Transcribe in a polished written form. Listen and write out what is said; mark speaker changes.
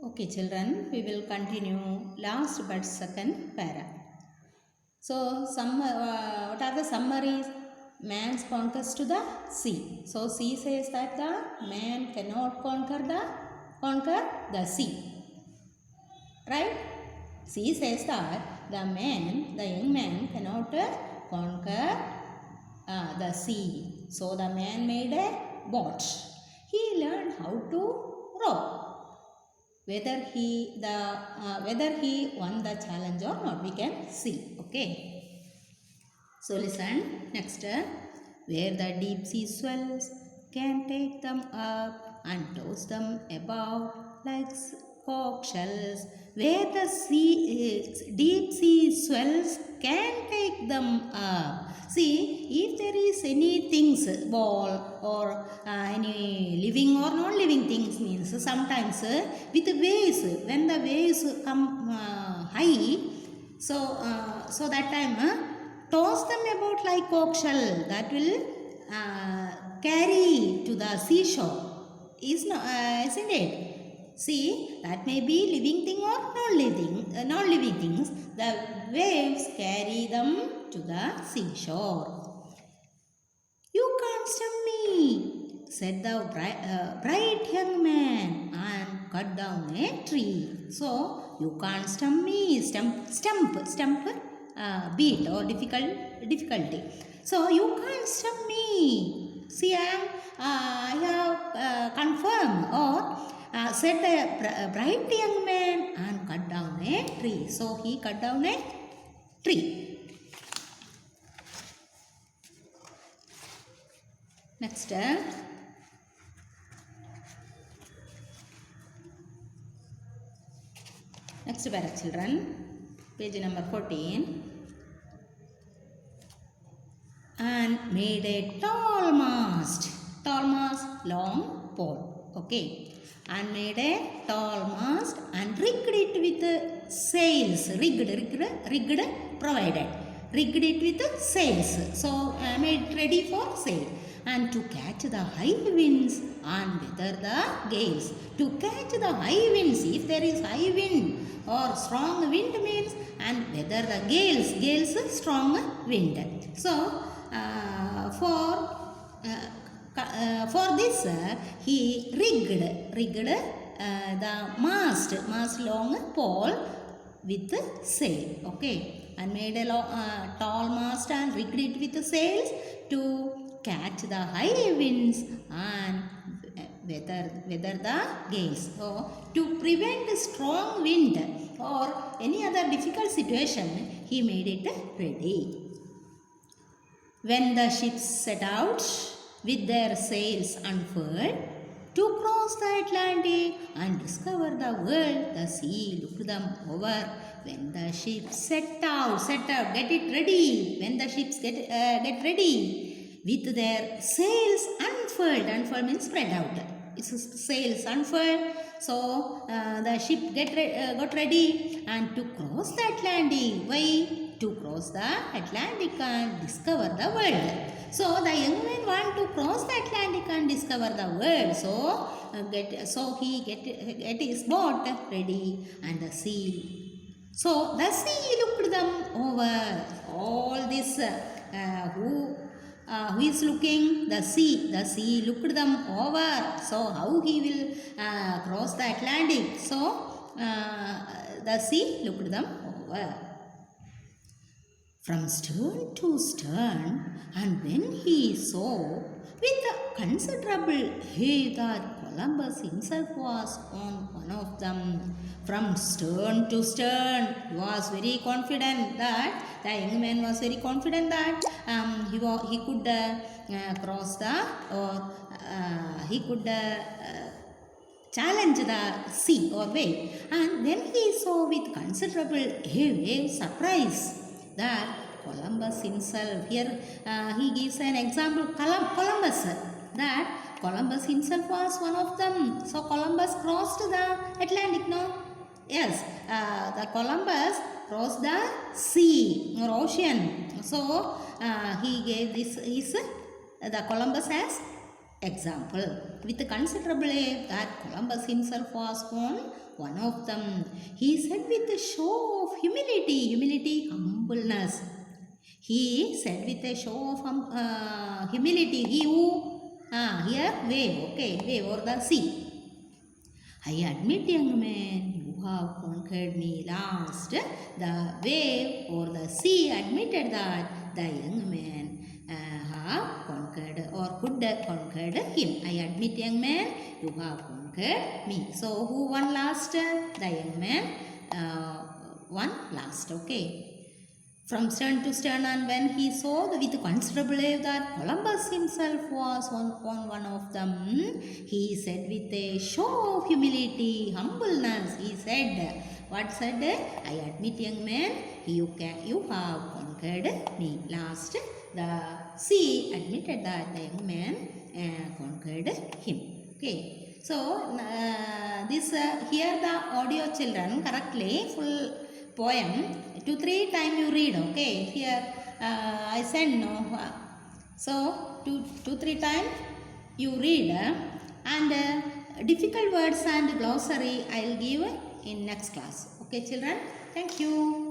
Speaker 1: Okay, children, we will continue last but second para. So, what are the summaries? Man's conquest to the sea. So, sea says that the man cannot conquer the sea. Right? Sea says that the young man cannot conquer the sea. So, the man made a boat. He learned how to row. Whether he won the challenge or not, we can see. Okay, so listen next. Where the deep sea swells can take them up and toss them about like conch shells. Where the deep sea swells can take them up. See, if there is any things, ball or any living or non-living things, means sometimes with waves, when the waves come high, so that time toss them about like conch shell, that will carry to the seashore, isn't it? See, that may be living thing or non-living things. The waves carry them to the seashore. You can't stump me, said the bright young man, and cut down a tree. So, you can't stump me, stump, beat or difficulty. So, you can't stump me. See, I have confirmed or said the bright young man and cut down a tree. So, he cut down a tree. Next, next para children, page number 14. And made a tall mast, long pole. Okay, and made a tall mast and rigged it with sails. Rigged, provided. Rigged it with sails. So made ready for sail. And to catch the high winds and weather the gales. To catch the high winds, if there is high wind or strong wind means, and weather the gales strong wind. So for this he rigged the mast long pole with sail. Okay, and made a tall mast and rigged it with sails to catch the high winds and weather the gales. So to prevent strong wind or any other difficult situation, he made it ready. When the ships set out with their sails unfurled to cross the Atlantic and discover the world, the sea looked them over. When the ships set out, get it ready. When the ships get ready with their sails unfurled means spread out. It's sails unfurled. So the ship got ready and to cross the Atlantic. Why? To cross the Atlantic and discover the world. So the young man want to cross the Atlantic and discover the world. So he get his boat ready and the sea. So the sea looked them over. All this who is looking? The sea. The sea looked them over. So how he will cross the Atlantic? So the sea looked them over. From stern to stern, and when he saw with considerable haste that Columbus himself was on one of them. From stern to stern, he was very confident that the young man was very confident that he could cross the or he could challenge the sea or wave. And then he saw with considerable surprise that Columbus himself, here he gives an example, Columbus, that Columbus himself was one of them. So Columbus crossed the Atlantic, no? Yes, the Columbus crossed the sea or ocean. So he gave the Columbus as example. With considerable awe that Columbus himself was one of them. He said with a show of humility, humbleness. He said with a show of humility, he who, here wave, okay, wave or the sea. I admit, young man, you have conquered me last. The wave or the sea admitted that the young man have conquered or could conquered him. I admit, young man, you have conquered me. So who won last? The young man won last. Okay. From stern to stern, and when he saw with considerable awe that Columbus himself was one of them, he said with a show of humility, humbleness, he said, what said? I admit, young man, you have conquered me. Last, the sea admitted that the young man conquered him. Okay. So, this here the audio children correctly, full poem 2-3 times you read. Okay, here I send no, so 2-3 times you read, and difficult words and glossary I will give in next class. Okay children, thank you.